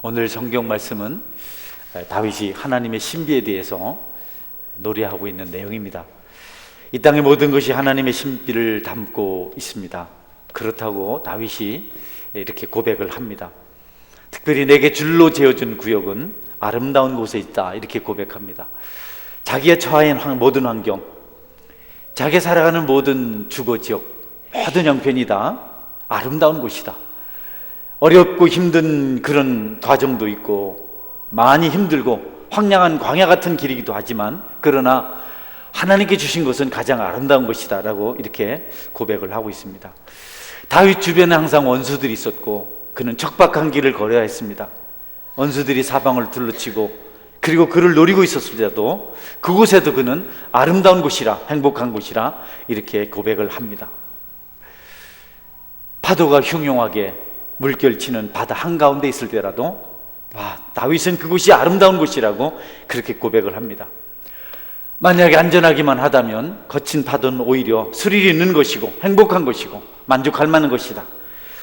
오늘 성경 말씀은 다윗이 하나님의 신비에 대해서 노래하고 있는 내용입니다. 이 땅의 모든 것이 하나님의 신비를 담고 있습니다. 그렇다고 다윗이 이렇게 고백을 합니다. 특별히 내게 줄로 재어준 구역은 아름다운 곳에 있다, 이렇게 고백합니다. 자기가 처한 모든 환경, 자기가 살아가는 모든 주거 지역, 모든 형편이 다 아름다운 곳이다. 어렵고 힘든 그런 과정도 있고 많이 힘들고 황량한 광야 같은 길이기도 하지만, 그러나 하나님께 주신 것은 가장 아름다운 것이다 라고 이렇게 고백을 하고 있습니다. 다윗 주변에 항상 원수들이 있었고 그는 척박한 길을 걸어야 했습니다. 원수들이 사방을 둘러치고 그리고 그를 노리고 있었을지라도 그곳에도 그는 아름다운 곳이라, 행복한 곳이라 이렇게 고백을 합니다. 파도가 흉흉하게 물결치는 바다 한가운데 있을 때라도 다윗은 그곳이 아름다운 곳이라고 그렇게 고백을 합니다. 만약에 안전하기만 하다면 거친 파도는 오히려 스릴 있는 것이고 행복한 것이고 만족할 만한 것이다.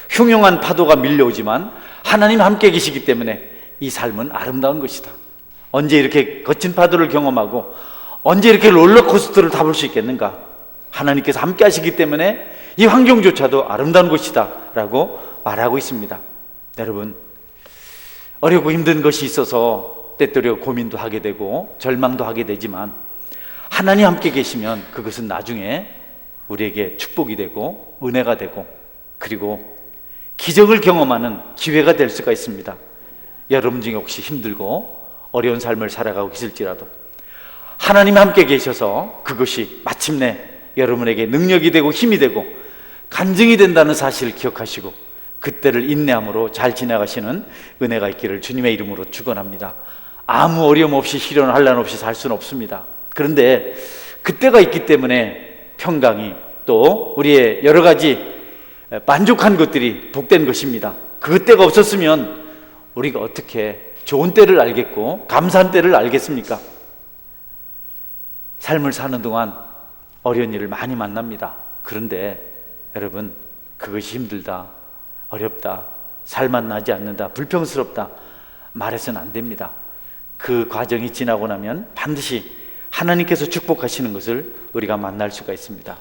흉흉한 파도가 밀려오지만 하나님 함께 계시기 때문에 이 삶은 아름다운 것이다. 언제 이렇게 거친 파도를 경험하고 언제 이렇게 롤러코스터를 타볼 수 있겠는가? 하나님께서 함께 하시기 때문에 이 환경조차도 아름다운 것이다 라고 말하고 있습니다. 여러분, 어렵고 힘든 것이 있어서 때때로 고민도 하게 되고 절망도 하게 되지만 하나님 함께 계시면 그것은 나중에 우리에게 축복이 되고 은혜가 되고 그리고 기적을 경험하는 기회가 될 수가 있습니다. 여러분 중에 혹시 힘들고 어려운 삶을 살아가고 계실지라도 하나님 함께 계셔서 그것이 마침내 여러분에게 능력이 되고 힘이 되고 간증이 된다는 사실을 기억하시고 그때를 인내함으로 잘 지나가시는 은혜가 있기를 주님의 이름으로 축원합니다. 아무 어려움 없이 시련 한란 없이 살 수는 없습니다. 그런데 그때가 있기 때문에 평강이 또 우리의 여러 가지 만족한 것들이 복된 것입니다. 그때가 없었으면 우리가 어떻게 좋은 때를 알겠고 감사한 때를 알겠습니까? 삶을 사는 동안 어려운 일을 많이 만납니다. 그런데 여러분, 그것이 힘들다, 어렵다, 살맛 나지 않는다, 불평스럽다 말해서는 안 됩니다. 그 과정이 지나고 나면 반드시 하나님께서 축복하시는 것을 우리가 만날 수가 있습니다.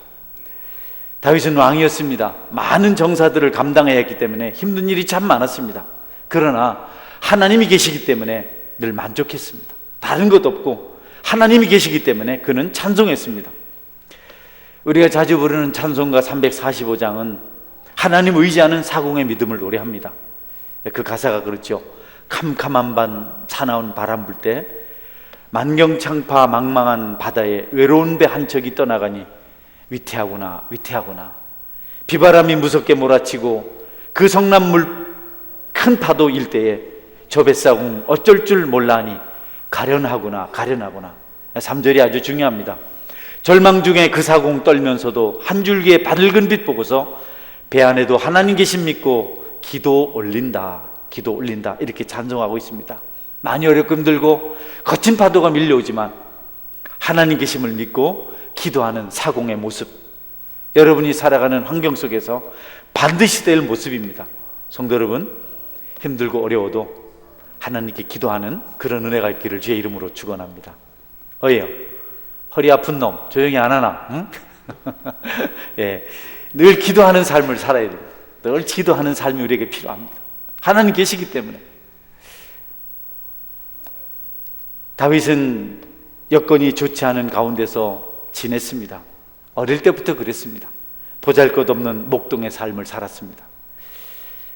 다윗은 왕이었습니다. 많은 정사들을 감당해야 했기 때문에 힘든 일이 참 많았습니다. 그러나 하나님이 계시기 때문에 늘 만족했습니다. 다른 것 없고 하나님이 계시기 때문에 그는 찬송했습니다. 우리가 자주 부르는 찬송가 345장은 하나님 의지하는 사공의 믿음을 노래합니다. 그 가사가 그렇죠. 캄캄한 밤 사나운 바람 불 때 만경창파 망망한 바다에 외로운 배 한 척이 떠나가니 위태하구나 위태하구나. 비바람이 무섭게 몰아치고 그 성난물 큰 파도 일대에 저 뱃사공 어쩔 줄 몰라하니 가련하구나 가련하구나. 3절이 아주 중요합니다. 절망 중에 그 사공 떨면서도 한 줄기의 밝은 빛 보고서 배 안에도 하나님 계신 믿고 기도 올린다 기도 올린다 이렇게 찬송하고 있습니다. 많이 어렵고 힘들고 거친 파도가 밀려오지만 하나님 계심을 믿고 기도하는 사공의 모습, 여러분이 살아가는 환경 속에서 반드시 될 모습입니다. 성도 여러분, 힘들고 어려워도 하나님께 기도하는 그런 은혜가 있기를 주의 이름으로 축원합니다. 어예요, 허리 아픈 놈 조용히 안 하나? 응? 예, 늘 기도하는 삶을 살아야 됩니다. 늘 기도하는 삶이 우리에게 필요합니다. 하나님 계시기 때문에. 다윗은 여건이 좋지 않은 가운데서 지냈습니다. 어릴 때부터 그랬습니다. 보잘것없는 목동의 삶을 살았습니다.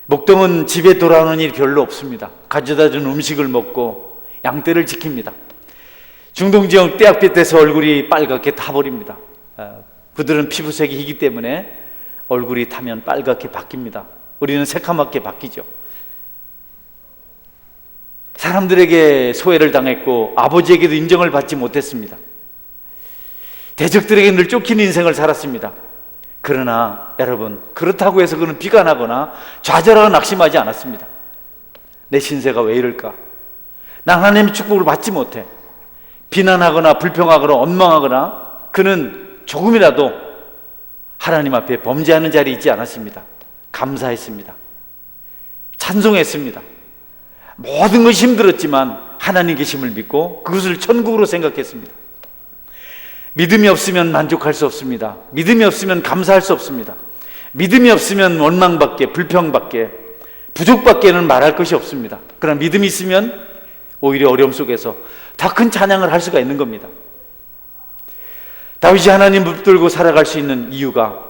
목동은 집에 돌아오는 일이 별로 없습니다. 가져다준 음식을 먹고 양떼를 지킵니다. 중동지역 떼약볕에서 얼굴이 빨갛게 타버립니다. 그들은 피부색이 희기 때문에 얼굴이 타면 빨갛게 바뀝니다. 우리는 새카맣게 바뀌죠. 사람들에게 소외를 당했고 아버지에게도 인정을 받지 못했습니다. 대적들에게 늘 쫓기는 인생을 살았습니다. 그러나 여러분, 그렇다고 해서 그는 비관하거나 좌절하거나 낙심하지 않았습니다. 내 신세가 왜 이럴까? 난 하나님의 축복을 받지 못해. 비난하거나 불평하거나 원망하거나 그는 조금이라도 하나님 앞에 범죄하는 자리에 있지 않았습니다. 감사했습니다. 찬송했습니다. 모든 것이 힘들었지만 하나님 계심을 믿고 그것을 천국으로 생각했습니다. 믿음이 없으면 만족할 수 없습니다. 믿음이 없으면 감사할 수 없습니다. 믿음이 없으면 원망밖에, 불평밖에, 부족밖에는 말할 것이 없습니다. 그러나 믿음이 있으면 오히려 어려움 속에서 더 큰 찬양을 할 수가 있는 겁니다. 다윗이 하나님 붙들고 살아갈 수 있는 이유가,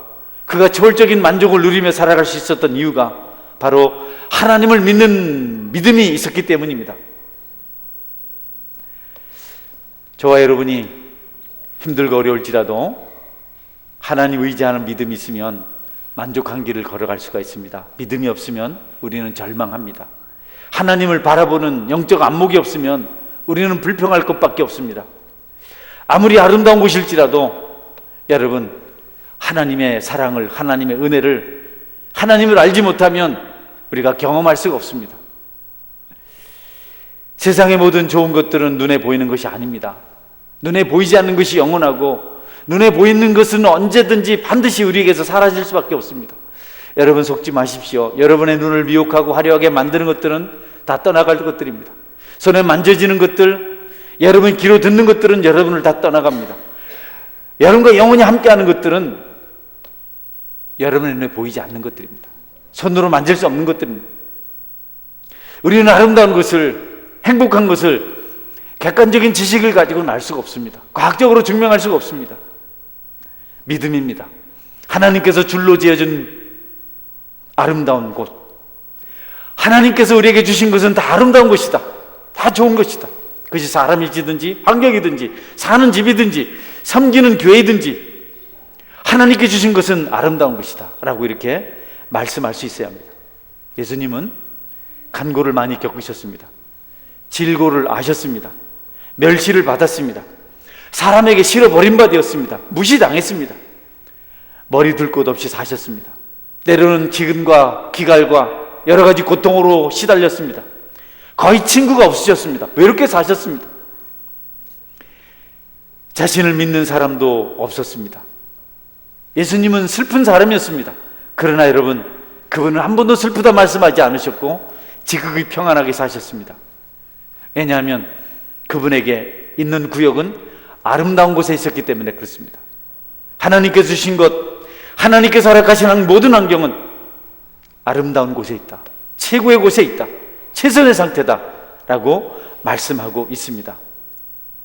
그가 초월적인 만족을 누리며 살아갈 수 있었던 이유가 바로 하나님을 믿는 믿음이 있었기 때문입니다. 저와 여러분이 힘들고 어려울지라도 하나님 의지하는 믿음이 있으면 만족한 길을 걸어갈 수가 있습니다. 믿음이 없으면 우리는 절망합니다. 하나님을 바라보는 영적 안목이 없으면 우리는 불평할 것밖에 없습니다. 아무리 아름다운 곳일지라도 여러분, 하나님의 사랑을, 하나님의 은혜를, 하나님을 알지 못하면 우리가 경험할 수가 없습니다. 세상의 모든 좋은 것들은 눈에 보이는 것이 아닙니다. 눈에 보이지 않는 것이 영원하고 눈에 보이는 것은 언제든지 반드시 우리에게서 사라질 수밖에 없습니다. 여러분 속지 마십시오. 여러분의 눈을 미혹하고 화려하게 만드는 것들은 다 떠나갈 것들입니다. 손에 만져지는 것들, 여러분 귀로 듣는 것들은 여러분을 다 떠나갑니다. 여러분과 영원히 함께하는 것들은 여러분의 눈에 보이지 않는 것들입니다. 손으로 만질 수 없는 것들입니다. 우리는 아름다운 것을, 행복한 것을 객관적인 지식을 가지고는 알 수가 없습니다. 과학적으로 증명할 수가 없습니다. 믿음입니다. 하나님께서 줄로 지어준 아름다운 곳, 하나님께서 우리에게 주신 것은 다 아름다운 것이다. 다 좋은 것이다. 그것이 사람이든지 환경이든지 사는 집이든지 섬기는 교회이든지 하나님께 주신 것은 아름다운 것이다 라고 이렇게 말씀할 수 있어야 합니다. 예수님은 간고를 많이 겪으셨습니다. 질고를 아셨습니다. 멸시를 받았습니다. 사람에게 실어 버림받았습니다. 무시당했습니다. 머리 둘 곳 없이 사셨습니다. 때로는 기근과 기갈과 여러 가지 고통으로 시달렸습니다. 거의 친구가 없으셨습니다. 외롭게 사셨습니다. 자신을 믿는 사람도 없었습니다. 예수님은 슬픈 사람이었습니다. 그러나 여러분, 그분은 한 번도 슬프다 말씀하지 않으셨고 지극히 평안하게 사셨습니다. 왜냐하면 그분에게 있는 구역은 아름다운 곳에 있었기 때문에 그렇습니다. 하나님께서 주신 것, 하나님께서 허락하신 모든 환경은 아름다운 곳에 있다, 최고의 곳에 있다, 최선의 상태다 라고 말씀하고 있습니다.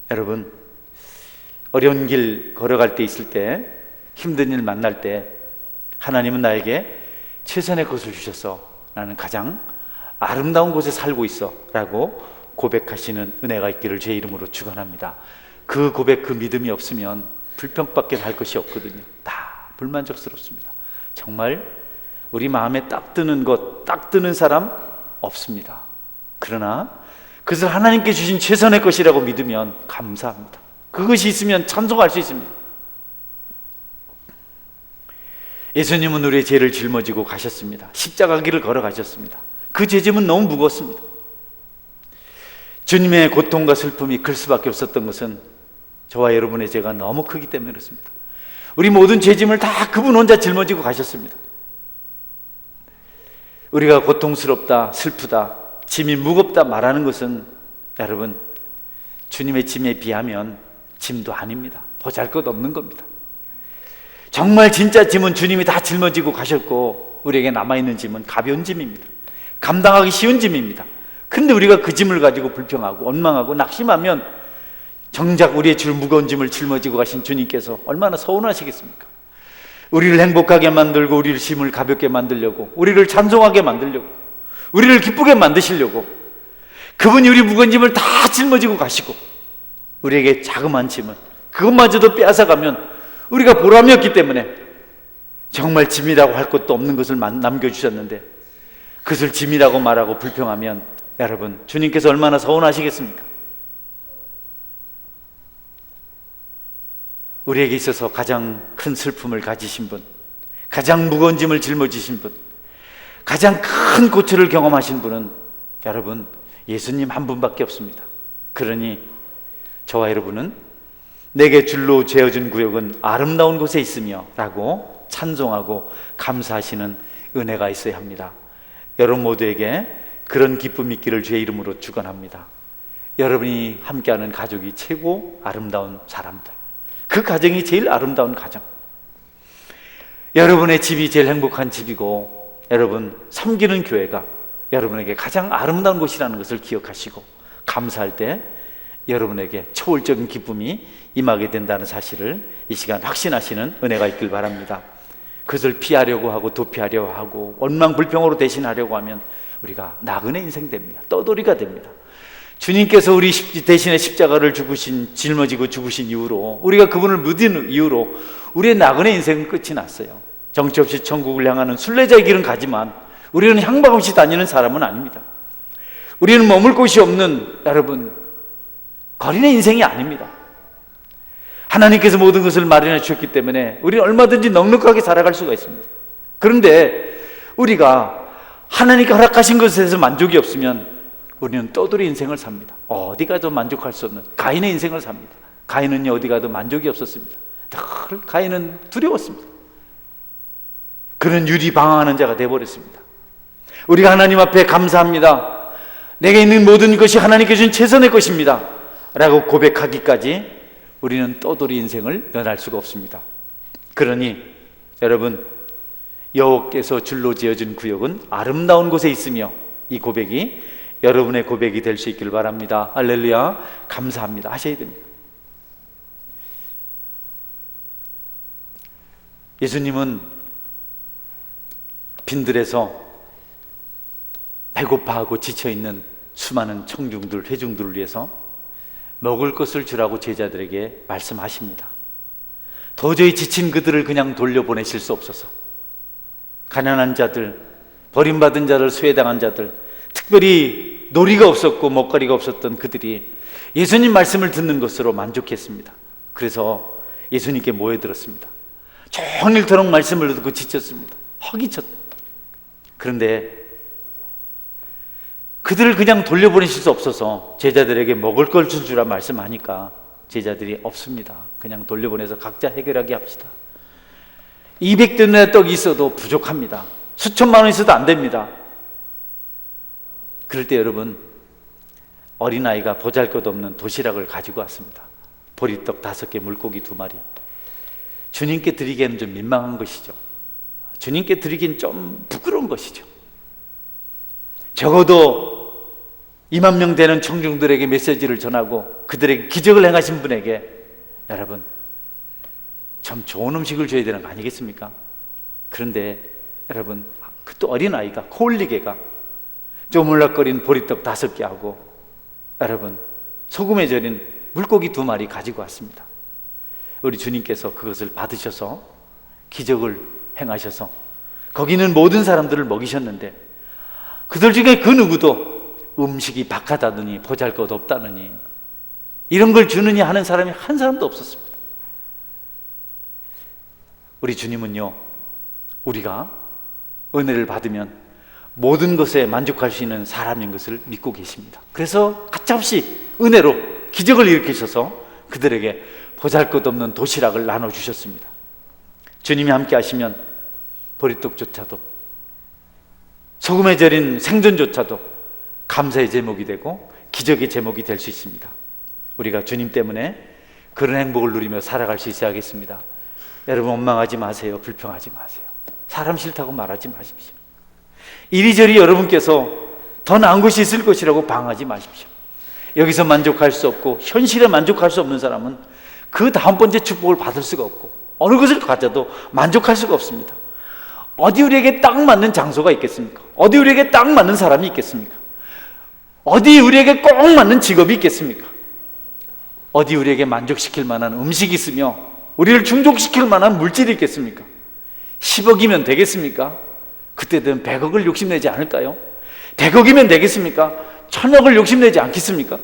여러분, 어려운 길 걸어갈 때 있을 때, 힘든 일 만날 때 하나님은 나에게 최선의 것을 주셔서 나는 가장 아름다운 곳에 살고 있어 라고 고백하시는 은혜가 있기를 주의 이름으로 축원합니다. 그 고백, 그 믿음이 없으면 불평밖에 할 것이 없거든요. 다 불만족스럽습니다. 정말 우리 마음에 딱 드는 것, 딱 드는 사람 없습니다. 그러나 그것을 하나님께 주신 최선의 것이라고 믿으면 감사합니다. 그것이 있으면 찬송할 수 있습니다. 예수님은 우리의 죄를 짊어지고 가셨습니다. 십자가 길을 걸어가셨습니다. 그 죄짐은 너무 무거웠습니다. 주님의 고통과 슬픔이 클 수밖에 없었던 것은 저와 여러분의 죄가 너무 크기 때문에 그렇습니다. 우리 모든 죄짐을 다 그분 혼자 짊어지고 가셨습니다. 우리가 고통스럽다, 슬프다, 짐이 무겁다 말하는 것은 여러분, 주님의 짐에 비하면 짐도 아닙니다. 보잘것없는 겁니다. 정말 진짜 짐은 주님이 다 짊어지고 가셨고 우리에게 남아있는 짐은 가벼운 짐입니다. 감당하기 쉬운 짐입니다. 근데 우리가 그 짐을 가지고 불평하고 원망하고 낙심하면 정작 우리의 줄 무거운 짐을 짊어지고 가신 주님께서 얼마나 서운하시겠습니까? 우리를 행복하게 만들고 우리를 짐을 가볍게 만들려고, 우리를 찬송하게 만들려고, 우리를 기쁘게 만드시려고 그분이 우리 무거운 짐을 다 짊어지고 가시고 우리에게 자그마한 짐은 그것마저도 빼앗아가면 우리가 보람이 없기 때문에 정말 짐이라고 할 것도 없는 것을 남겨주셨는데 그것을 짐이라고 말하고 불평하면 여러분, 주님께서 얼마나 서운하시겠습니까? 우리에게 있어서 가장 큰 슬픔을 가지신 분, 가장 무거운 짐을 짊어지신 분, 가장 큰 고초를 경험하신 분은 여러분, 예수님 한 분밖에 없습니다. 그러니 저와 여러분은 내게 줄로 재어준 구역은 아름다운 곳에 있으며 라고 찬송하고 감사하시는 은혜가 있어야 합니다. 여러분 모두에게 그런 기쁨이 있기를 주의 이름으로 축원합니다. 여러분이 함께하는 가족이 최고 아름다운 사람들, 그 가정이 제일 아름다운 가정, 여러분의 집이 제일 행복한 집이고, 여러분 섬기는 교회가 여러분에게 가장 아름다운 곳이라는 것을 기억하시고, 감사할 때 여러분에게 초월적인 기쁨이 임하게 된다는 사실을 이 시간 확신하시는 은혜가 있길 바랍니다. 그것을 피하려고 하고 도피하려고 하고 원망불평으로 대신하려고 하면 우리가 나그네 인생 됩니다. 떠돌이가 됩니다. 주님께서 우리 대신에 십자가를 짊어지고 죽으신 이후로, 우리가 그분을 믿은 이후로 우리의 나그네 인생은 끝이 났어요. 정처 없이 천국을 향하는 순례자의 길은 가지만 우리는 향방 없이 다니는 사람은 아닙니다. 우리는 머물 곳이 없는, 여러분, 거린의 인생이 아닙니다. 하나님께서 모든 것을 마련해 주셨기 때문에 우리는 얼마든지 넉넉하게 살아갈 수가 있습니다. 그런데 우리가 하나님께 허락하신 것에 대해서 만족이 없으면 우리는 떠돌이 인생을 삽니다. 어디 가도 만족할 수 없는 가인의 인생을 삽니다. 가인은요, 어디 가도 만족이 없었습니다. 늘 가인은 두려웠습니다. 그는 유리방황하는 자가 되어버렸습니다. 우리가 하나님 앞에 감사합니다, 내게 있는 모든 것이 하나님께 주신 최선의 것입니다 라고 고백하기까지 우리는 떠돌이 인생을 면할 수가 없습니다. 그러니 여러분, 여호와께서 줄로 지어준 구역은 아름다운 곳에 있으며, 이 고백이 여러분의 고백이 될 수 있길 바랍니다. 할렐루야, 감사합니다 하셔야 됩니다. 예수님은 빈들에서 배고파하고 지쳐있는 수많은 청중들, 회중들을 위해서 먹을 것을 주라고 제자들에게 말씀하십니다. 도저히 지친 그들을 그냥 돌려보내실 수 없어서 가난한 자들, 버림받은 자들, 수혜당한 자들, 특별히 놀이가 없었고 먹거리가 없었던 그들이 예수님 말씀을 듣는 것으로 만족했습니다. 그래서 예수님께 모여들었습니다. 종일토록 말씀을 듣고 지쳤습니다. 허기쳤다. 그런데 그들을 그냥 돌려보내실 수 없어서 제자들에게 먹을 걸 주라 말씀하니까 제자들이 없습니다. 그냥 돌려보내서 각자 해결하게 합시다. 200데나리의 떡이 있어도 부족합니다. 수천만 원 있어도 안 됩니다. 그럴 때 여러분, 어린아이가 보잘것없는 도시락을 가지고 왔습니다. 보리떡 5개, 물고기 2마리. 주님께 드리기에는 좀 민망한 것이죠. 주님께 드리기엔 좀 부끄러운 것이죠. 적어도 2만 명 되는 청중들에게 메시지를 전하고 그들에게 기적을 행하신 분에게 여러분 참 좋은 음식을 줘야 되는 거 아니겠습니까? 그런데 여러분, 그 또 어린아이가, 코올리개가 쪼물락거린 보리떡 5개 하고 여러분 소금에 절인 물고기 2마리 가지고 왔습니다. 우리 주님께서 그것을 받으셔서 기적을 행하셔서 거기 있는 모든 사람들을 먹이셨는데, 그들 중에 그 누구도 음식이 박하다느니 보잘것없다느니 이런 걸 주느니 하는 사람이 한 사람도 없었습니다. 우리 주님은요, 우리가 은혜를 받으면 모든 것에 만족할 수 있는 사람인 것을 믿고 계십니다. 그래서 가차없이 은혜로 기적을 일으키셔서 그들에게 보잘것없는 도시락을 나눠주셨습니다. 주님이 함께 하시면 보리떡조차도, 소금에 절인 생선조차도 감사의 제목이 되고 기적의 제목이 될 수 있습니다. 우리가 주님 때문에 그런 행복을 누리며 살아갈 수 있어야겠습니다. 여러분, 원망하지 마세요. 불평하지 마세요. 사람 싫다고 말하지 마십시오. 이리저리 여러분께서 더 나은 것이 있을 것이라고 방하지 마십시오. 여기서 만족할 수 없고 현실에 만족할 수 없는 사람은 그 다음 번째 축복을 받을 수가 없고 어느 것을 가져도 만족할 수가 없습니다. 어디 우리에게 딱 맞는 장소가 있겠습니까? 어디 우리에게 딱 맞는 사람이 있겠습니까? 어디 우리에게 꼭 맞는 직업이 있겠습니까? 어디 우리에게 만족시킬 만한 음식이 있으며 우리를 충족시킬 만한 물질이 있겠습니까? 10억이면 되겠습니까? 그때 되면 100억을 욕심내지 않을까요? 100억이면 되겠습니까? 1000억을 욕심내지 않겠습니까?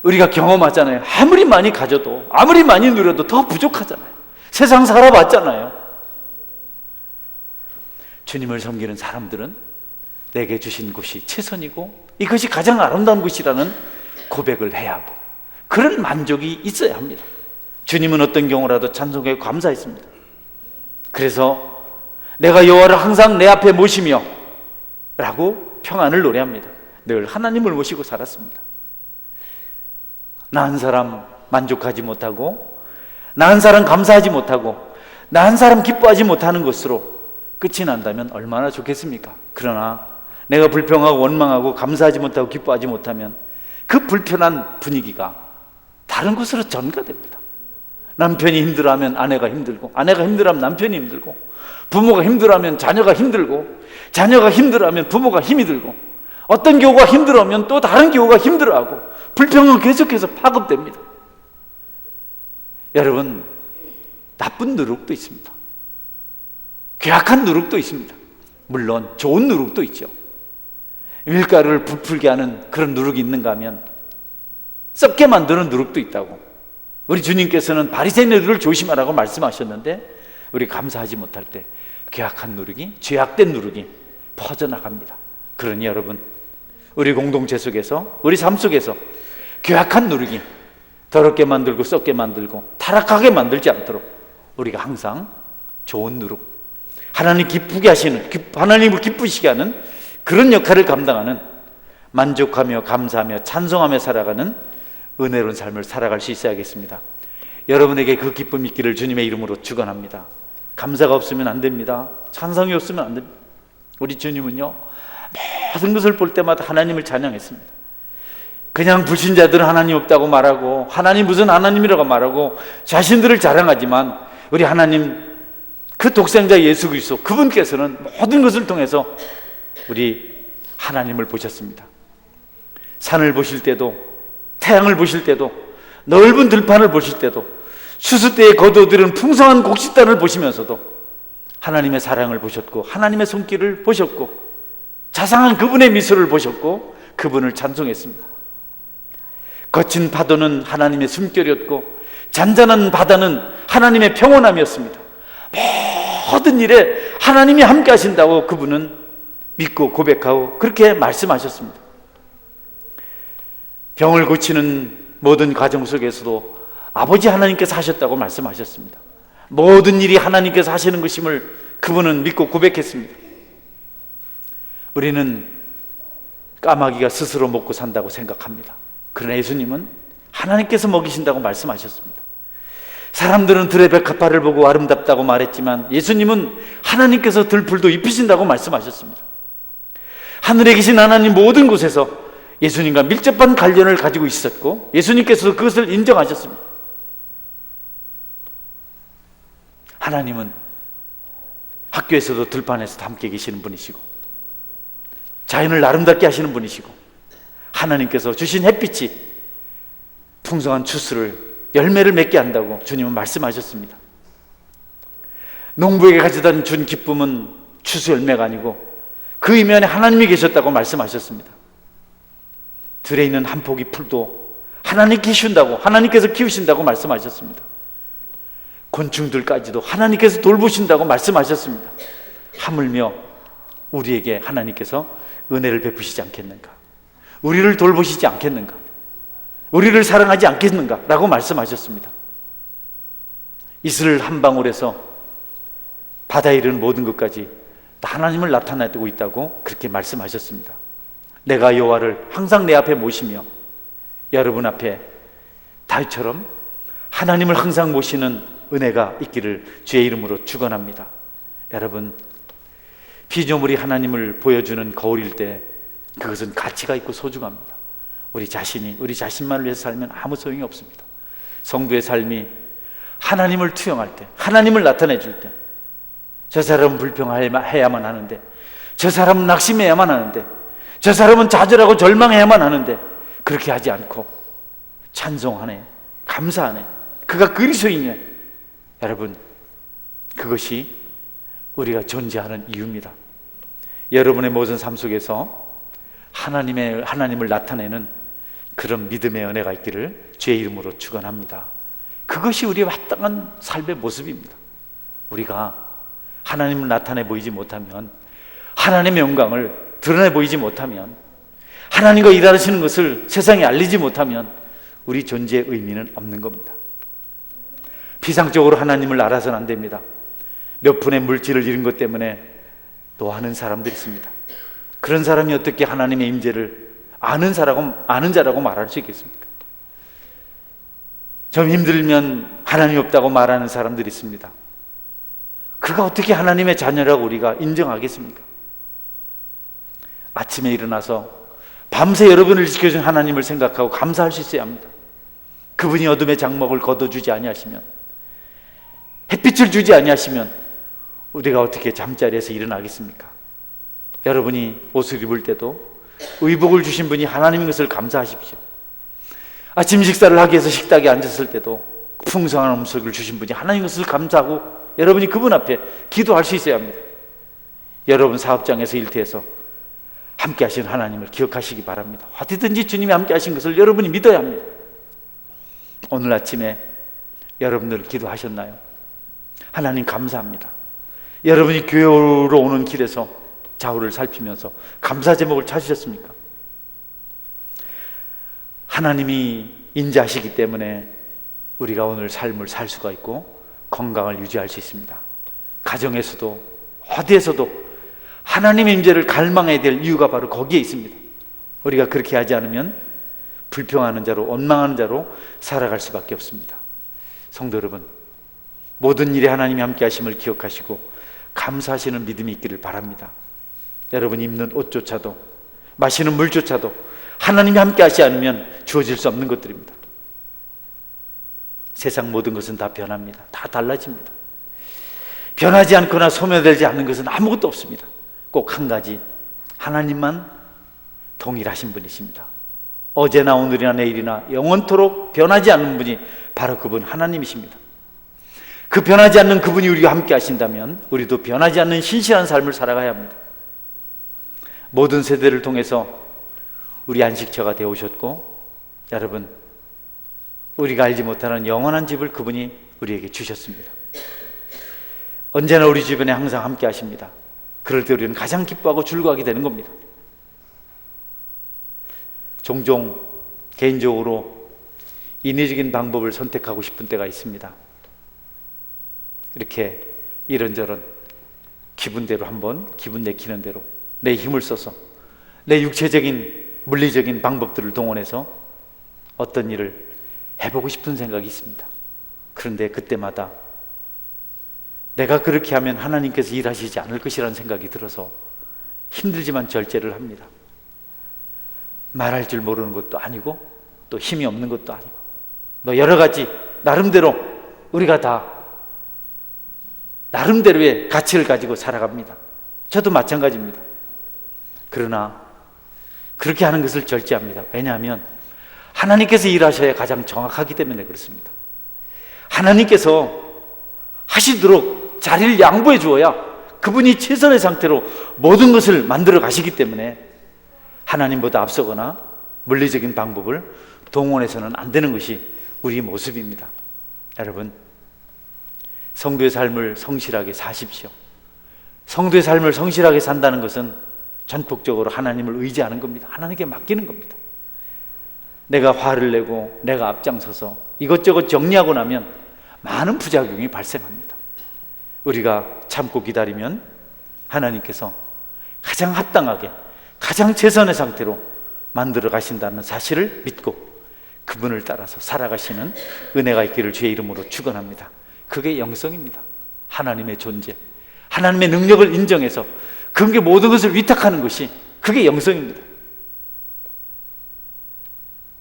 우리가 경험하잖아요. 아무리 많이 가져도, 아무리 많이 누려도 더 부족하잖아요. 세상 살아봤잖아요. 주님을 섬기는 사람들은 내게 주신 곳이 최선이고 이것이 가장 아름다운 곳이라는 고백을 해야 하고 그런 만족이 있어야 합니다. 주님은 어떤 경우라도 찬송에 감사했습니다. 그래서 내가 여호와를 항상 내 앞에 모시며 라고 평안을 노래합니다. 늘 하나님을 모시고 살았습니다. 나 한 사람 만족하지 못하고, 나 한 사람 감사하지 못하고, 나 한 사람 기뻐하지 못하는 것으로 끝이 난다면 얼마나 좋겠습니까? 그러나 내가 불평하고 원망하고 감사하지 못하고 기뻐하지 못하면 그 불편한 분위기가 다른 곳으로 전가됩니다. 남편이 힘들어하면 아내가 힘들고, 아내가 힘들어하면 남편이 힘들고, 부모가 힘들어하면 자녀가 힘들고, 자녀가 힘들어하면 부모가 힘이 들고, 어떤 교우가 힘들어하면 또 다른 교우가 힘들어하고, 불평은 계속해서 파급됩니다. 여러분, 나쁜 누룩도 있습니다. 괴악한 누룩도 있습니다. 물론 좋은 누룩도 있죠. 밀가루를 부풀게 하는 그런 누룩이 있는가 하면 썩게 만드는 누룩도 있다고. 우리 주님께서는 바리새인들을 조심하라고 말씀하셨는데, 우리 감사하지 못할 때 괴악한 누룩이, 죄악된 누룩이 퍼져나갑니다. 그러니 여러분, 우리 공동체 속에서, 우리 삶 속에서 괴악한 누룩이 더럽게 만들고 썩게 만들고 타락하게 만들지 않도록 우리가 항상 좋은 누룩, 하나님 기쁘게 하시는, 하나님을 기쁘시게 하는 그런 역할을 감당하는, 만족하며 감사하며 찬송하며 살아가는 은혜로운 삶을 살아갈 수 있어야겠습니다. 여러분에게 그 기쁨이 있기를 주님의 이름으로 축원합니다. 감사가 없으면 안 됩니다. 찬송이 없으면 안 됩니다. 우리 주님은요, 모든 것을 볼 때마다 하나님을 찬양했습니다. 그냥 불신자들은 하나님 없다고 말하고, 하나님 무슨 하나님이라고 말하고 자신들을 자랑하지만, 우리 하나님 그 독생자 예수 그리스도, 그분께서는 모든 것을 통해서 우리 하나님을 보셨습니다. 산을 보실 때도, 태양을 보실 때도, 넓은 들판을 보실 때도, 추수 때에 거두어들은 풍성한 곡식단을 보시면서도 하나님의 사랑을 보셨고, 하나님의 손길을 보셨고, 자상한 그분의 미소를 보셨고, 그분을 찬송했습니다. 거친 파도는 하나님의 숨결이었고, 잔잔한 바다는 하나님의 평온함이었습니다. 모든 일에 하나님이 함께 하신다고 그분은 믿고 고백하고 그렇게 말씀하셨습니다. 병을 고치는 모든 과정 속에서도 아버지 하나님께서 하셨다고 말씀하셨습니다. 모든 일이 하나님께서 하시는 것임을 그분은 믿고 고백했습니다. 우리는 까마귀가 스스로 먹고 산다고 생각합니다. 그러나 예수님은 하나님께서 먹이신다고 말씀하셨습니다. 사람들은 들의 백합화를 보고 아름답다고 말했지만 예수님은 하나님께서 들풀도 입히신다고 말씀하셨습니다. 하늘에 계신 하나님 모든 곳에서 예수님과 밀접한 관련을 가지고 있었고, 예수님께서 그것을 인정하셨습니다. 하나님은 학교에서도 들판에서도 함께 계시는 분이시고, 자연을 아름답게 하시는 분이시고, 하나님께서 주신 햇빛이 풍성한 추수를, 열매를 맺게 한다고 주님은 말씀하셨습니다. 농부에게 가져다 준 기쁨은 추수 열매가 아니고 그 이면에 하나님이 계셨다고 말씀하셨습니다. 들에 있는 한 포기 풀도 하나님께서 키우신다고 말씀하셨습니다. 곤충들까지도 하나님께서 돌보신다고 말씀하셨습니다. 하물며 우리에게 하나님께서 은혜를 베푸시지 않겠는가? 우리를 돌보시지 않겠는가? 우리를 사랑하지 않겠는가? 라고 말씀하셨습니다. 이슬 한 방울에서 바다에 이르는 모든 것까지 하나님을 나타내고 있다고 그렇게 말씀하셨습니다. 내가 여호와를 항상 내 앞에 모시며, 여러분 앞에 다윗처럼 하나님을 항상 모시는 은혜가 있기를 주의 이름으로 축원합니다. 여러분, 피조물이 하나님을 보여주는 거울일 때 그것은 가치가 있고 소중합니다. 우리 자신만을 위해서 살면 아무 소용이 없습니다. 성도의 삶이 하나님을 투영할 때, 하나님을 나타내 줄 때, 저 사람은 불평해야만 하는데, 저 사람은 낙심해야만 하는데, 저 사람은 좌절하고 절망해야만 하는데, 그렇게 하지 않고 찬송하네, 감사하네, 그가 그리스도이네. 여러분, 그것이 우리가 존재하는 이유입니다. 여러분의 모든 삶 속에서 하나님을 나타내는 그런 믿음의 은혜가 있기를 주의 이름으로 축원합니다. 그것이 우리의 마땅한 삶의 모습입니다. 우리가 하나님을 나타내 보이지 못하면, 하나님의 영광을 드러내 보이지 못하면, 하나님과 일하시는 것을 세상에 알리지 못하면 우리 존재의 의미는 없는 겁니다. 피상적으로 하나님을 알아서는 안 됩니다. 몇 푼의 물질을 잃은 것 때문에 노하는 사람들이 있습니다. 그런 사람이 어떻게 하나님의 임재를 아는 자라고 말할 수 있겠습니까? 좀 힘들면 하나님 없다고 말하는 사람들이 있습니다. 그가 어떻게 하나님의 자녀라고 우리가 인정하겠습니까? 아침에 일어나서 밤새 여러분을 지켜준 하나님을 생각하고 감사할 수 있어야 합니다. 그분이 어둠의 장막을 걷어주지 아니하시면, 햇빛을 주지 아니하시면 우리가 어떻게 잠자리에서 일어나겠습니까? 여러분이 옷을 입을 때도 의복을 주신 분이 하나님인 것을 감사하십시오. 아침 식사를 하기 위해서 식탁에 앉았을 때도 풍성한 음식을 주신 분이 하나님인 것을 감사하고 여러분이 그분 앞에 기도할 수 있어야 합니다. 여러분 사업장에서 일터에서 함께 하신 하나님을 기억하시기 바랍니다. 어디든지 주님이 함께 하신 것을 여러분이 믿어야 합니다. 오늘 아침에 여러분들 기도하셨나요? 하나님 감사합니다. 여러분이 교회로 오는 길에서 좌우를 살피면서 감사 제목을 찾으셨습니까? 하나님이 인자하시기 때문에 우리가 오늘 삶을 살 수가 있고 건강을 유지할 수 있습니다. 가정에서도 어디에서도 하나님의 임재를 갈망해야 될 이유가 바로 거기에 있습니다. 우리가 그렇게 하지 않으면 불평하는 자로, 원망하는 자로 살아갈 수밖에 없습니다. 성도 여러분, 모든 일에 하나님이 함께 하심을 기억하시고 감사하시는 믿음이 있기를 바랍니다. 여러분이 입는 옷조차도, 마시는 물조차도 하나님이 함께 하지 않으면 주어질 수 없는 것들입니다. 세상 모든 것은 다 변합니다. 다 달라집니다. 변하지 않거나 소멸되지 않는 것은 아무것도 없습니다. 꼭 한 가지, 하나님만 동일하신 분이십니다. 어제나 오늘이나 내일이나 영원토록 변하지 않는 분이 바로 그분 하나님이십니다. 그 변하지 않는 그분이 우리와 함께 하신다면 우리도 변하지 않는 신실한 삶을 살아가야 합니다. 모든 세대를 통해서 우리 안식처가 되어 오셨고, 여러분, 우리가 알지 못하는 영원한 집을 그분이 우리에게 주셨습니다. 언제나 우리 주변에 항상 함께 하십니다. 그럴 때 우리는 가장 기뻐하고 즐거워하게 되는 겁니다. 종종 개인적으로 인위적인 방법을 선택하고 싶은 때가 있습니다. 이렇게 이런저런 기분대로 한번, 기분 내키는 대로 내 힘을 써서 내 육체적인 물리적인 방법들을 동원해서 어떤 일을 해보고 싶은 생각이 있습니다. 그런데 그때마다 내가 그렇게 하면 하나님께서 일하시지 않을 것이라는 생각이 들어서 힘들지만 절제를 합니다. 말할 줄 모르는 것도 아니고 또 힘이 없는 것도 아니고 뭐 여러 가지 나름대로 우리가 다 나름대로의 가치를 가지고 살아갑니다. 저도 마찬가지입니다. 그러나 그렇게 하는 것을 절제합니다. 왜냐하면 하나님께서 일하셔야 가장 정확하기 때문에 그렇습니다. 하나님께서 하시도록 자리를 양보해 주어야 그분이 최선의 상태로 모든 것을 만들어 가시기 때문에 하나님보다 앞서거나 물리적인 방법을 동원해서는 안 되는 것이 우리의 모습입니다. 여러분, 성도의 삶을 성실하게 사십시오. 성도의 삶을 성실하게 산다는 것은 전폭적으로 하나님을 의지하는 겁니다. 하나님께 맡기는 겁니다. 내가 화를 내고 내가 앞장서서 이것저것 정리하고 나면 많은 부작용이 발생합니다. 우리가 참고 기다리면 하나님께서 가장 합당하게 가장 최선의 상태로 만들어 가신다는 사실을 믿고 그분을 따라서 살아가시는 은혜가 있기를 주의 이름으로 축원합니다. 그게 영성입니다. 하나님의 존재, 하나님의 능력을 인정해서 그분께 모든 것을 위탁하는 것이 그게 영성입니다.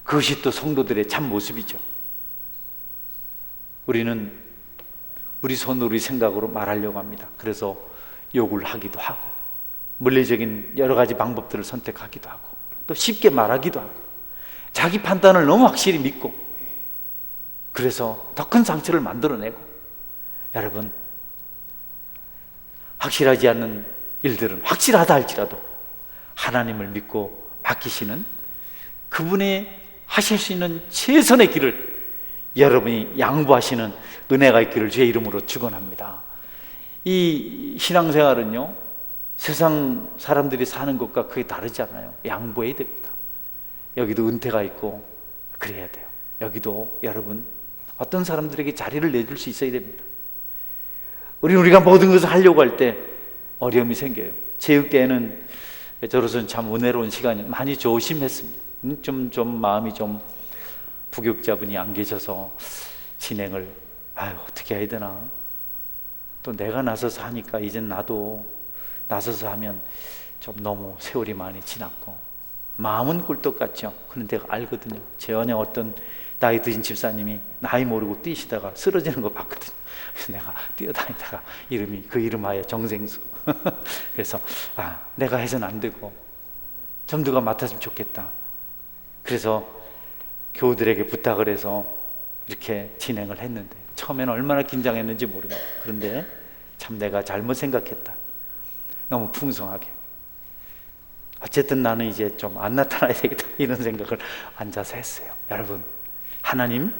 그것이 또 성도들의 참 모습이죠. 우리는 우리 손으로 우리 생각으로 말하려고 합니다. 그래서 욕을 하기도 하고 물리적인 여러 가지 방법들을 선택하기도 하고 또 쉽게 말하기도 하고 자기 판단을 너무 확실히 믿고 그래서 더 큰 상처를 만들어내고, 여러분, 확실하지 않는 일들은 확실하다 할지라도 하나님을 믿고 맡기시는 그분의 하실 수 있는 최선의 길을 여러분이 양보하시는 은혜가 있기를 주의 이름으로 축원합니다. 이 신앙생활은요, 세상 사람들이 사는 것과 크게 다르지 않아요. 양보해야 됩니다. 여기도 은퇴가 있고 그래야 돼요. 여기도 여러분 어떤 사람들에게 자리를 내줄 수 있어야 됩니다. 우리가 모든 것을 하려고 할 때 어려움이 생겨요. 체육대회는 저로서는 참 은혜로운 시간이 많이 조심했습니다. 좀 마음이 좀 부교육자분이 안 계셔서 진행을 어떻게 해야 되나, 또 내가 나서서 하니까 이젠 나도 나서서 하면 좀 너무 세월이 많이 지났고 마음은 꿀떡 같죠. 그런데 알거든요. 제 안에 어떤 나이 드신 집사님이 나이 모르고 뛰시다가 쓰러지는 거 봤거든요. 그래서 내가 뛰어다니다가 그 이름하여 정생수. 그래서 내가 해서는 안 되고 좀 누가 맡았으면 좋겠다. 그래서 교우들에게 부탁을 해서 이렇게 진행을 했는데 처음에는 얼마나 긴장했는지 모릅니다. 그런데 참 내가 잘못 생각했다. 너무 풍성하게. 어쨌든 나는 이제 좀 안 나타나야 되겠다, 이런 생각을 앉아서 했어요. 여러분, 하나님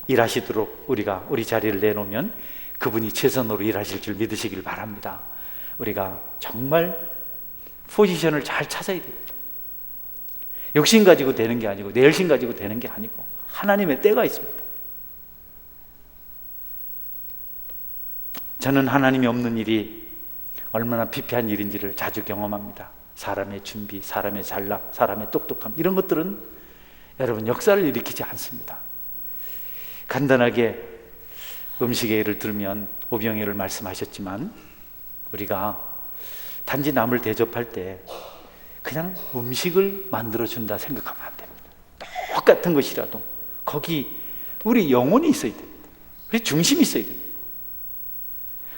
일하시도록 우리가 우리 자리를 내놓으면 그분이 최선으로 일하실 줄 믿으시길 바랍니다. 우리가 정말 포지션을 잘 찾아야 됩니다. 욕심 가지고 되는 게 아니고 내 열심 가지고 되는 게 아니고 하나님의 때가 있습니다. 저는 하나님이 없는 일이 얼마나 피폐한 일인지를 자주 경험합니다. 사람의 준비, 사람의 잘남, 사람의 똑똑함, 이런 것들은 여러분 역사를 일으키지 않습니다. 간단하게 음식의 예를 들면 오병이어를 말씀하셨지만 우리가 단지 남을 대접할 때 그냥 음식을 만들어준다 생각하면 안 됩니다. 똑같은 것이라도 거기 우리 영혼이 있어야 됩니다. 우리 중심이 있어야 됩니다.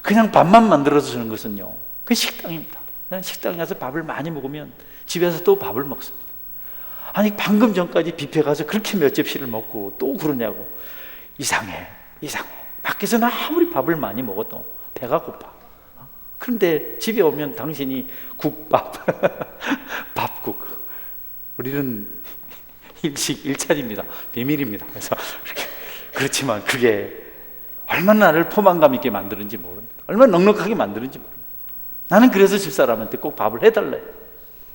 그냥 밥만 만들어서 주는 것은요, 그 식당입니다. 식당에 가서 밥을 많이 먹으면 집에서 또 밥을 먹습니다. 아니 방금 전까지 뷔페 가서 그렇게 몇 접시를 먹고 또 그러냐고. 이상해. 밖에서는 아무리 밥을 많이 먹어도 배가 고파. 그런데 집에 오면 당신이 국밥, 밥국. 우리는 일식 일찬입니다. 비밀입니다. 그래서 그렇지만 그게 얼마나 나를 포만감 있게 만드는지 모릅니다. 얼마나 넉넉하게 만드는지 모릅니다. 나는 그래서 집사람한테 꼭 밥을 해달래요.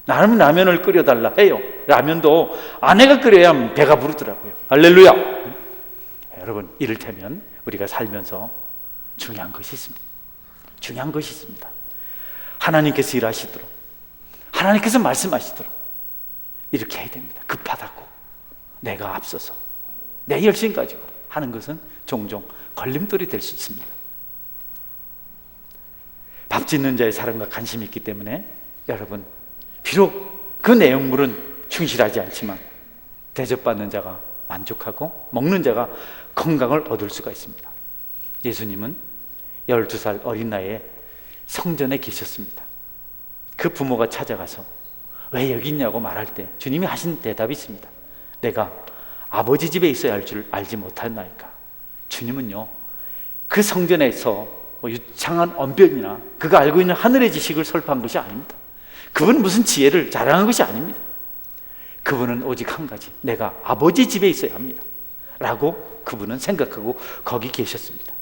나는 라면을 끓여달라 해요. 라면도 아내가 끓여야 배가 부르더라고요. 할렐루야. 여러분, 이를테면 우리가 살면서 중요한 것이 있습니다. 중요한 것이 있습니다. 하나님께서 일하시도록, 하나님께서 말씀하시도록 이렇게 해야 됩니다. 급하다고 내가 앞서서 내 열심 가지고 하는 것은 종종 걸림돌이 될 수 있습니다. 밥 짓는 자의 사랑과 관심이 있기 때문에 여러분, 비록 그 내용물은 충실하지 않지만 대접받는 자가 만족하고 먹는 자가 건강을 얻을 수가 있습니다. 예수님은 12살 어린 나이에 성전에 계셨습니다. 그 부모가 찾아가서 왜 여기 있냐고 말할 때 주님이 하신 대답이 있습니다. 내가 아버지 집에 있어야 할 줄 알지 못했나이까. 주님은요, 그 성전에서 유창한 언변이나 그가 알고 있는 하늘의 지식을 설파한 것이 아닙니다. 그분은 무슨 지혜를 자랑한 것이 아닙니다. 그분은 오직 한 가지, 내가 아버지 집에 있어야 합니다 라고 그분은 생각하고 거기 계셨습니다.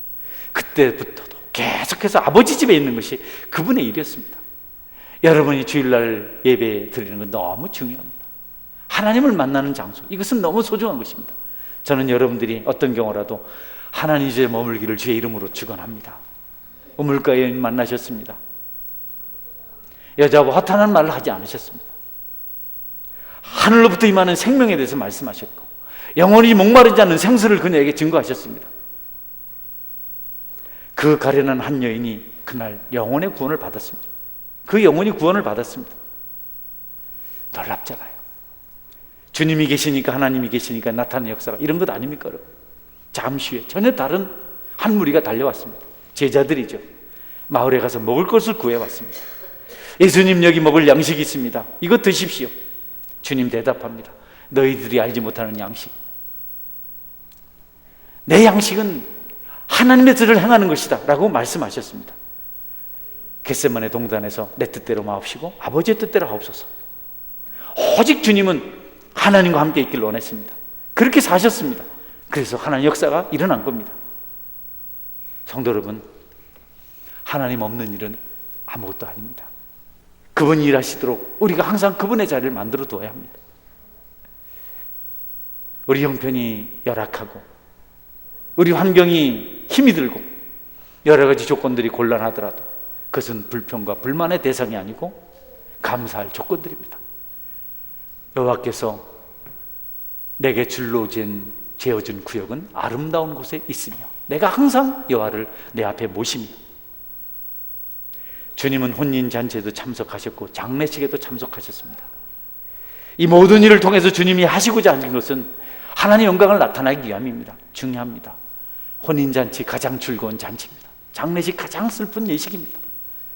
그때부터도 계속해서 아버지 집에 있는 것이 그분의 일이었습니다. 여러분이 주일날 예배 드리는 건 너무 중요합니다. 하나님을 만나는 장소, 이것은 너무 소중한 것입니다. 저는 여러분들이 어떤 경우라도 하나님 집에 머물기를 주의 이름으로 축원합니다. 우물가에 여인 만나셨습니다. 여자하고 허탄한 말을 하지 않으셨습니다. 하늘로부터 임하는 생명에 대해서 말씀하셨고 영원히 목마르지 않는 생수를 그녀에게 증거하셨습니다. 그 가련한 한 여인이 그날 영혼의 구원을 받았습니다. 그 영혼이 구원을 받았습니다. 놀랍잖아요. 주님이 계시니까, 하나님이 계시니까 나타나는 역사가 이런 것 아닙니까? 여러분? 잠시 후에 전혀 다른 한 무리가 달려왔습니다. 제자들이죠. 마을에 가서 먹을 것을 구해왔습니다. 예수님, 여기 먹을 양식이 있습니다. 이거 드십시오. 주님 대답합니다. 너희들이 알지 못하는 양식, 내 양식은 하나님의 뜻을 행하는 것이다 라고 말씀하셨습니다. 겟세마네 동산에서 내 뜻대로 마옵시고 아버지의 뜻대로 하옵소서. 오직 주님은 하나님과 함께 있기를 원했습니다. 그렇게 사셨습니다. 그래서 하나님 역사가 일어난 겁니다. 성도 여러분, 하나님 없는 일은 아무것도 아닙니다. 그분이 일하시도록 우리가 항상 그분의 자리를 만들어 두어야 합니다. 우리 형편이 열악하고 우리 환경이 힘이 들고 여러 가지 조건들이 곤란하더라도 그것은 불평과 불만의 대상이 아니고 감사할 조건들입니다. 여호와께서 내게 줄로 재어준 구역은 아름다운 곳에 있으며 내가 항상 여호와를 내 앞에 모시며, 주님은 혼인잔치에도 참석하셨고 장례식에도 참석하셨습니다. 이 모든 일을 통해서 주님이 하시고자 하신 것은 하나님의 영광을 나타내기 위함입니다. 중요합니다. 혼인잔치 가장 즐거운 잔치입니다. 장례식 가장 슬픈 예식입니다.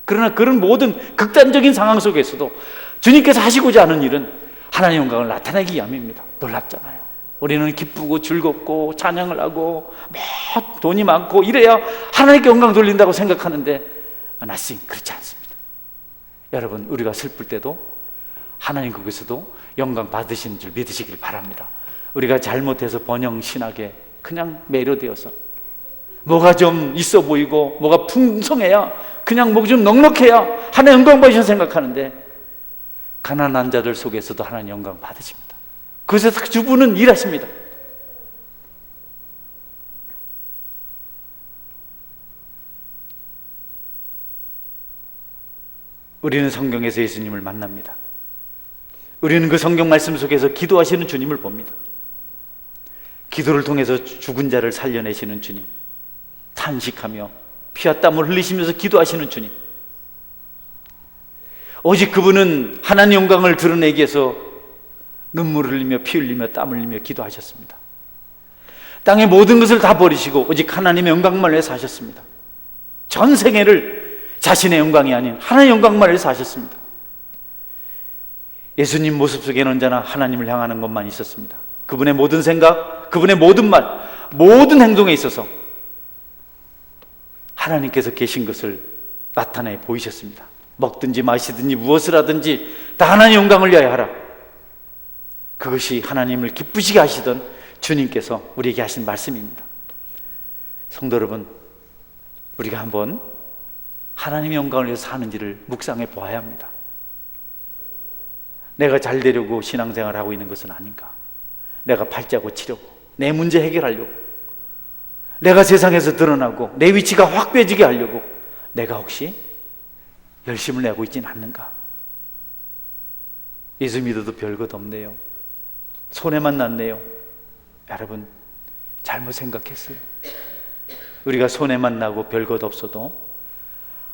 그러나 그런 모든 극단적인 상황 속에서도 주님께서 하시고자 하는 일은 하나님의 영광을 나타내기 위함입니다. 놀랍잖아요. 우리는 기쁘고 즐겁고 찬양을 하고 뭐 돈이 많고 이래야 하나님께 영광 돌린다고 생각하는데 nothing, 그렇지 않습니다. 여러분, 우리가 슬플 때도 하나님 거기서도 영광 받으시는 줄 믿으시길 바랍니다. 우리가 잘못해서 번영신하게 그냥 매료되어서 뭐가 좀 있어 보이고 뭐가 풍성해야, 그냥 뭐가 좀 넉넉해야 하나님 영광 받으셔 생각하는데, 가난한 자들 속에서도 하나님 영광 받으십니다. 그래서 주부는 일하십니다. 우리는 성경에서 예수님을 만납니다. 우리는 그 성경 말씀 속에서 기도하시는 주님을 봅니다. 기도를 통해서 죽은 자를 살려내시는 주님, 탄식하며 피와 땀을 흘리시면서 기도하시는 주님, 오직 그분은 하나님 영광을 드러내기 위해서 눈물을 흘리며 피 흘리며 땀 흘리며 기도하셨습니다. 땅의 모든 것을 다 버리시고 오직 하나님의 영광만 위해서 하셨습니다. 전 생애를 자신의 영광이 아닌 하나님의 영광만 위해서 하셨습니다. 예수님 모습 속에는 언제나 하나님을 향하는 것만 있었습니다. 그분의 모든 생각, 그분의 모든 말, 모든 행동에 있어서 하나님께서 계신 것을 나타내 보이셨습니다. 먹든지 마시든지 무엇을 하든지 다 하나님의 영광을 위하여 하라. 그것이 하나님을 기쁘시게 하시던 주님께서 우리에게 하신 말씀입니다. 성도 여러분, 우리가 한번 하나님의 영광을 위해서 사는지를 묵상해 보아야 합니다. 내가 잘 되려고 신앙생활을 하고 있는 것은 아닌가? 내가 팔자고 치려고, 내 문제 해결하려고, 내가 세상에서 드러나고 내 위치가 확고해지게 하려고 내가 혹시 열심을 내고 있지는 않는가? 예수 믿어도 별것 없네요. 손해만 났네요. 여러분, 잘못 생각했어요. 우리가 손해만 나고 별것 없어도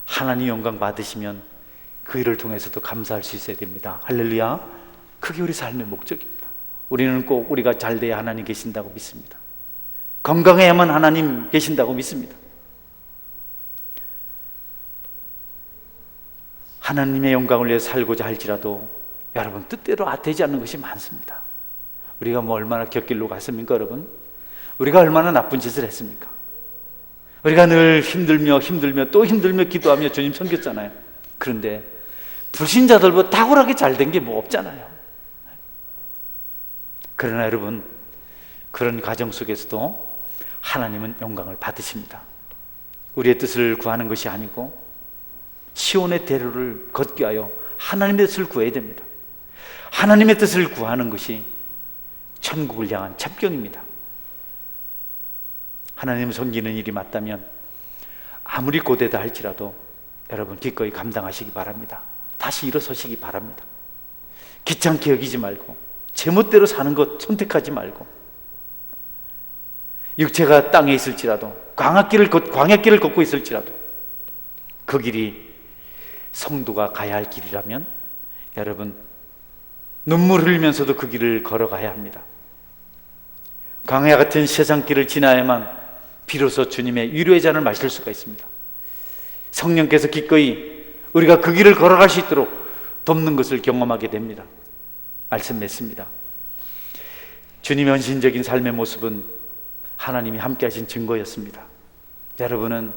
하나님 영광 받으시면 그 일을 통해서도 감사할 수 있어야 됩니다. 할렐루야. 그게 우리 삶의 목적입니다. 우리는 꼭 우리가 잘 돼야 하나님 계신다고 믿습니다. 건강해야만 하나님 계신다고 믿습니다. 하나님의 영광을 위해 살고자 할지라도 여러분, 뜻대로 되지 않는 것이 많습니다. 우리가 뭐 얼마나 곁길로 갔습니까, 여러분? 우리가 얼마나 나쁜 짓을 했습니까? 우리가 늘 힘들며 또 힘들며 기도하며 주님 섬겼잖아요. 그런데 불신자들보다 탁월하게 잘 된 게 뭐 없잖아요. 그러나 여러분, 그런 과정 속에서도 하나님은 영광을 받으십니다. 우리의 뜻을 구하는 것이 아니고 시온의 대로를 걷기 위하여 하나님의 뜻을 구해야 됩니다. 하나님의 뜻을 구하는 것이 천국을 향한 첩경입니다. 하나님을 섬기는 일이 맞다면 아무리 고되다 할지라도 여러분 기꺼이 감당하시기 바랍니다. 다시 일어서시기 바랍니다. 귀찮게 여기지 말고 제멋대로 사는 것 선택하지 말고, 육체가 땅에 있을지라도 광야길을 걷고 있을지라도 그 길이 성도가 가야 할 길이라면 여러분 눈물 흘리면서도 그 길을 걸어가야 합니다. 광야 같은 세상 길을 지나야만 비로소 주님의 위로의 잔을 마실 수가 있습니다. 성령께서 기꺼이 우리가 그 길을 걸어갈 수 있도록 돕는 것을 경험하게 됩니다. 말씀 맺습니다. 주님의 헌신적인 삶의 모습은 하나님이 함께 하신 증거였습니다. 여러분은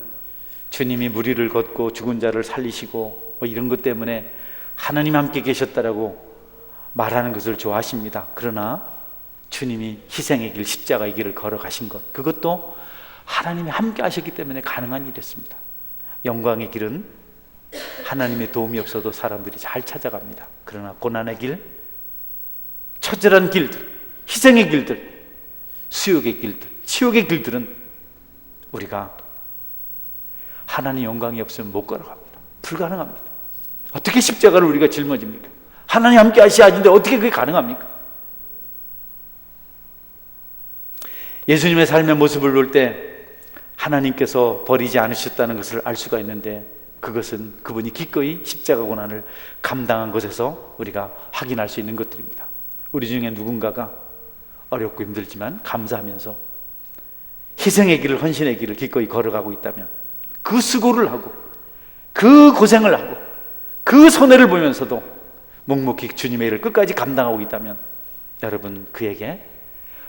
주님이 무리를 걷고 죽은 자를 살리시고 뭐 이런 것 때문에 하나님 함께 계셨다라고 말하는 것을 좋아하십니다. 그러나 주님이 희생의 길, 십자가의 길을 걸어가신 것, 그것도 하나님이 함께 하셨기 때문에 가능한 일이었습니다. 영광의 길은 하나님의 도움이 없어도 사람들이 잘 찾아갑니다. 그러나 고난의 길, 처절한 길들, 희생의 길들, 수욕의 길들, 치욕의 길들은 우리가 하나님 영광이 없으면 못 걸어갑니다. 불가능합니다. 어떻게 십자가를 우리가 짊어집니까? 하나님 함께 하셔야지는데 어떻게 그게 가능합니까? 예수님의 삶의 모습을 볼 때 하나님께서 버리지 않으셨다는 것을 알 수가 있는데, 그것은 그분이 기꺼이 십자가 고난을 감당한 것에서 우리가 확인할 수 있는 것들입니다. 우리 중에 누군가가 어렵고 힘들지만 감사하면서 희생의 길을, 헌신의 길을 기꺼이 걸어가고 있다면, 그 수고를 하고 그 고생을 하고 그 손해를 보면서도 묵묵히 주님의 일을 끝까지 감당하고 있다면, 여러분 그에게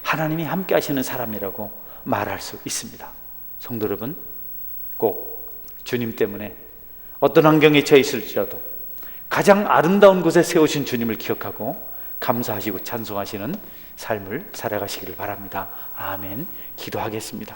하나님이 함께 하시는 사람이라고 말할 수 있습니다. 성도 여러분, 꼭 주님 때문에 어떤 환경에 처해 있을지라도 가장 아름다운 곳에 세우신 주님을 기억하고 감사하시고 찬송하시는 삶을 살아가시기를 바랍니다. 아멘. 기도하겠습니다.